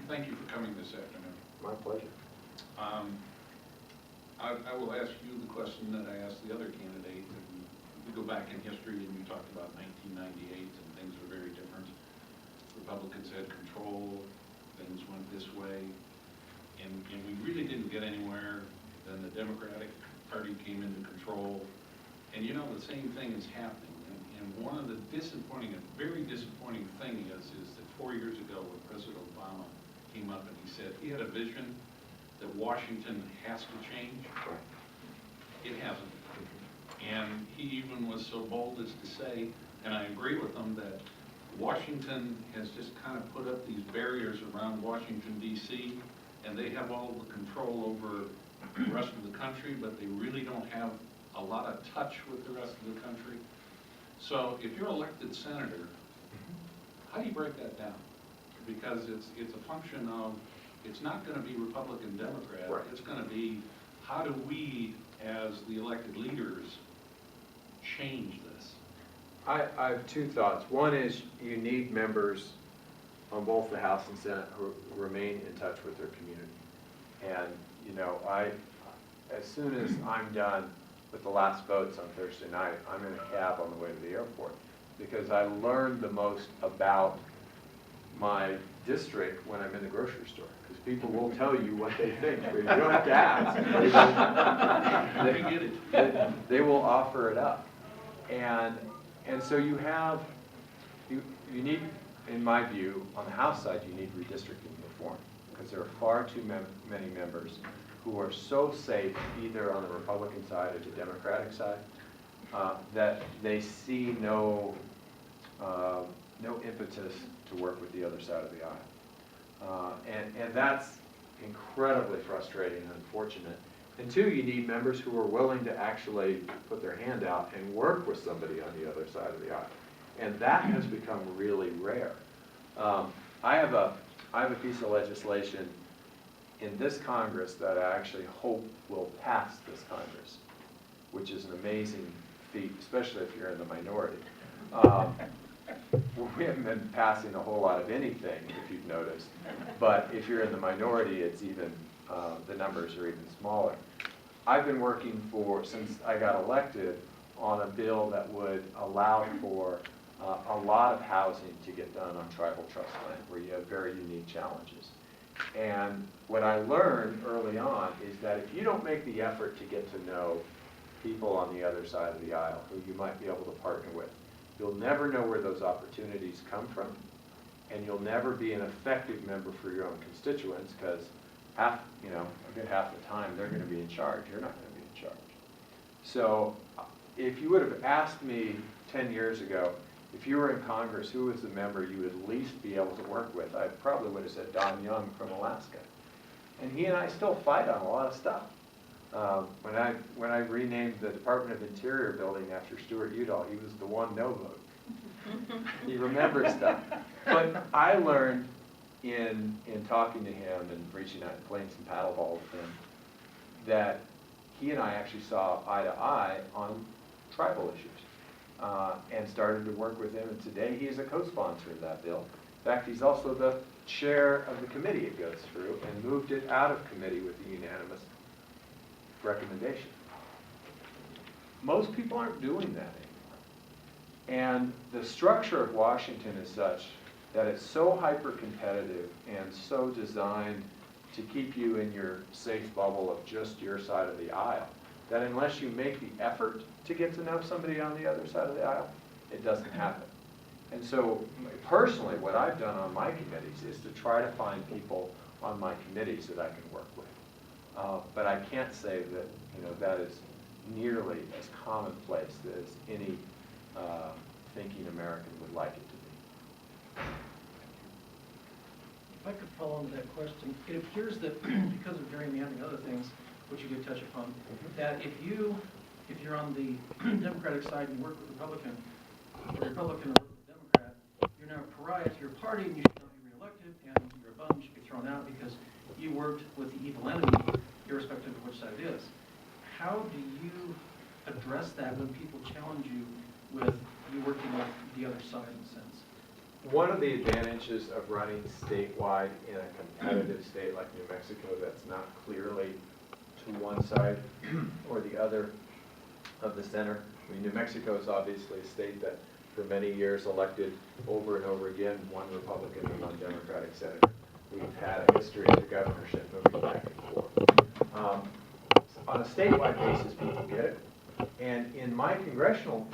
Thank you for coming this afternoon. My pleasure. I will ask you the question that I asked the other candidate. We go back in history and you talked about 1998 and things were very different. Republicans had control, things went this way, and we really didn't get anywhere. Then the Democratic Party came into control, and you know the same thing is happening. And one of the disappointing, a very disappointing thing is that 4 years ago when President Obama came up and he said he had a vision that Washington has to change. It hasn't. And he even was so bold as to say, and I agree with him, that Washington has just kind of put up these barriers around Washington, D.C., and they have all the control over the rest of the country, but they really don't have a lot of touch with the rest of the country. So if you're elected senator, how do you break that down? Because it's a function of, it's not going to be Republican, Democrat. Right. It's going to be, how do we, as the elected leaders, change this? I have two thoughts. One is you need members on both the House and Senate who remain in touch with their community. And, you know, as soon as I'm done with the last votes on Thursday night, I'm in a cab on the way to the airport because I learned the most about my district when I'm in the grocery store, because people will tell you what they think. You don't have to ask. They will offer it up. And so you need, in my view, on the House side, you need redistricting reform, because there are far too many members who are so safe either on the Republican side or the Democratic side that they see no impetus to work with the other side of the aisle. And that's incredibly frustrating and unfortunate. And two, you need members who are willing to actually put their hand out and work with somebody on the other side of the aisle. And that has become really rare. I have a piece of legislation in this Congress that I actually hope will pass this Congress, which is an amazing feat, especially if you're in the minority. We haven't been passing a whole lot of anything, if you've noticed. But if you're in the minority, it's even, the numbers are even smaller. I've been working since I got elected, on a bill that would allow for a lot of housing to get done on tribal trust land, where you have very unique challenges. And what I learned early on is that if you don't make the effort to get to know people on the other side of the aisle who you might be able to partner with, you'll never know where those opportunities come from, and you'll never be an effective member for your own constituents, because a good half the time they're going to be in charge. You're not going to be in charge. So if you would have asked me 10 years ago, if you were in Congress, who was the member you would at least be able to work with, I probably would have said Don Young from Alaska. And he and I still fight on a lot of stuff. When I renamed the Department of Interior building after Stuart Udall, he was the one no vote. He remembers stuff. But I learned in talking to him and reaching out and playing some paddleball with him that he and I actually saw eye to eye on tribal issues. And started to work with him, and today he is a co-sponsor of that bill. In fact, he's also the chair of the committee it goes through, and moved it out of committee with a unanimous recommendation. Most people aren't doing that anymore. And the structure of Washington is such that it's so hyper-competitive and so designed to keep you in your safe bubble of just your side of the aisle, that unless you make the effort to get to know somebody on the other side of the aisle, it doesn't happen. And so personally, what I've done on my committees is to try to find people on my committees that I can work with. But I can't say that that is nearly as commonplace as any thinking American would like it to be. If I could follow on to that question, it appears that because of gerrymandering and other things, which you did touch upon, that if you're on the Democratic side and you work with Republican, or Republican or with Democrat, you're now a pariah to your party and you should not be reelected, and you're a bum, you should be thrown out because you worked with the evil enemy, irrespective of which side it is. How do you address that when people challenge you with you working with the other side in a sense? One of the advantages of running statewide in a competitive state like New Mexico that's not clearly to one side or the other of the center. I mean, New Mexico is obviously a state that for many years elected over and over again one Republican and one Democratic senator. We've had a history of the governorship moving back and forth. On a statewide basis, people get it. And in my congressional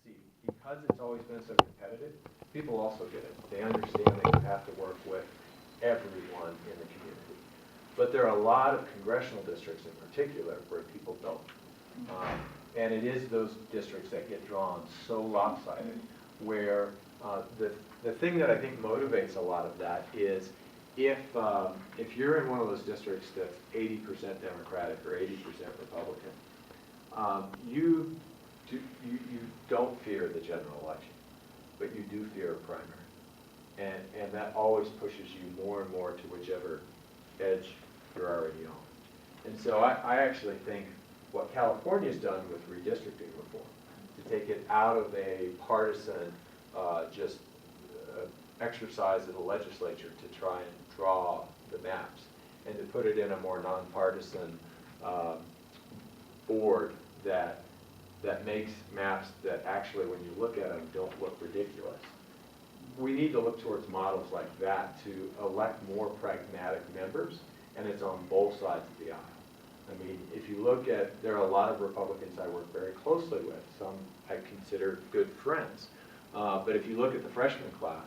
seat, because it's always been so competitive, people also get it. They understand that you have to work with everyone in the community. But there are a lot of congressional districts in particular where people don't. And it is those districts that get drawn so lopsided, where the thing that I think motivates a lot of that is if you're in one of those districts that's 80% Democratic or 80% Republican, you don't fear the general election, but you do fear a primary. And that always pushes you more and more to whichever edge you're already on. And so I actually think what California's done with redistricting reform, to take it out of a partisan exercise of the legislature to try and draw the maps, and to put it in a more nonpartisan board that makes maps that actually, when you look at them, don't look ridiculous. We need to look towards models like that to elect more pragmatic members, and it's on both sides of the aisle. I mean, if you look at, there are a lot of Republicans I work very closely with, some I consider good friends. But if you look at the freshman class,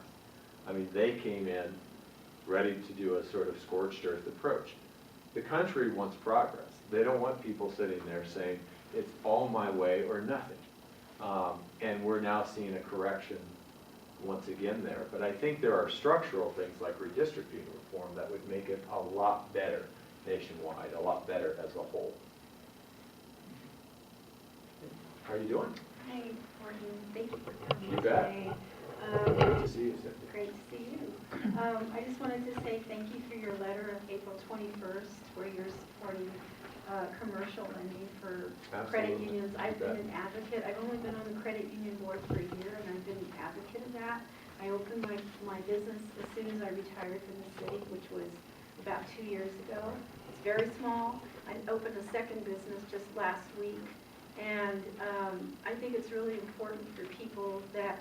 I mean, they came in ready to do a sort of scorched earth approach. The country wants progress. They don't want people sitting there saying, it's all my way or nothing. And we're now seeing a correction once again there. But I think there are structural things like redistricting reform that would make it a lot better nationwide, a lot better as a whole. How are you doing? Hi, Morgan. Thank you for coming You bet. today. Great to see you, Cynthia. Great to see you. I just wanted to say thank you for your letter of April 21st, where you're supporting commercial lending for credit Absolutely. unions. I've You bet. been an advocate. I've only been on the credit union board for a year, and I've been an advocate of that. I opened my business as soon as I retired from the city, which was about 2 years ago. It's very small. I opened a second business just last week, and I think it's really important for people that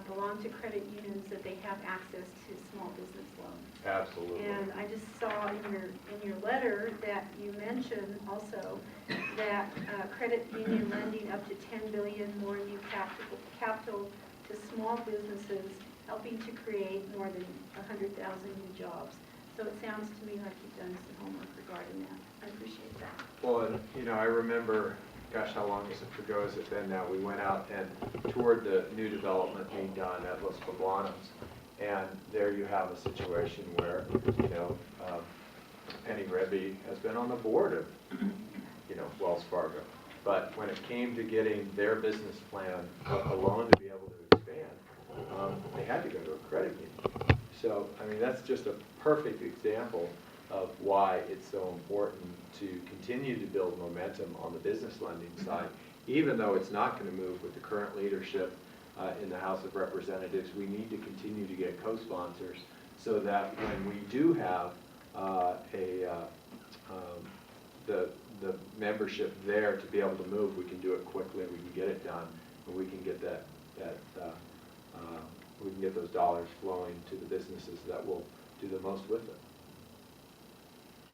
belong to credit unions that they have access to small business loans. Absolutely. And I just saw in your letter that you mentioned also that credit union lending up to $10 billion more new capital to small businesses, helping to create more than 100,000 new jobs. So it sounds to me like you've done some homework regarding that. I appreciate that. Well, and, you know, I remember, gosh, how long ago has it been now? We went out and toured the new development being done at Los Poblanos. And there you have a situation where, you know, Penny Rebbe has been on the board of, you know, Wells Fargo. But when it came to getting their business plan a loan to be able to expand, they had to go to a credit union. So, I mean, that's just a perfect example of why it's so important to continue to build momentum on the business lending side, even though it's not going to move with the current leadership in the House of Representatives. We need to continue to get co-sponsors so that when we do have the membership there to be able to move, we can do it quickly, we can get it done, and we can get we can get those dollars flowing to the businesses that will do the most with it.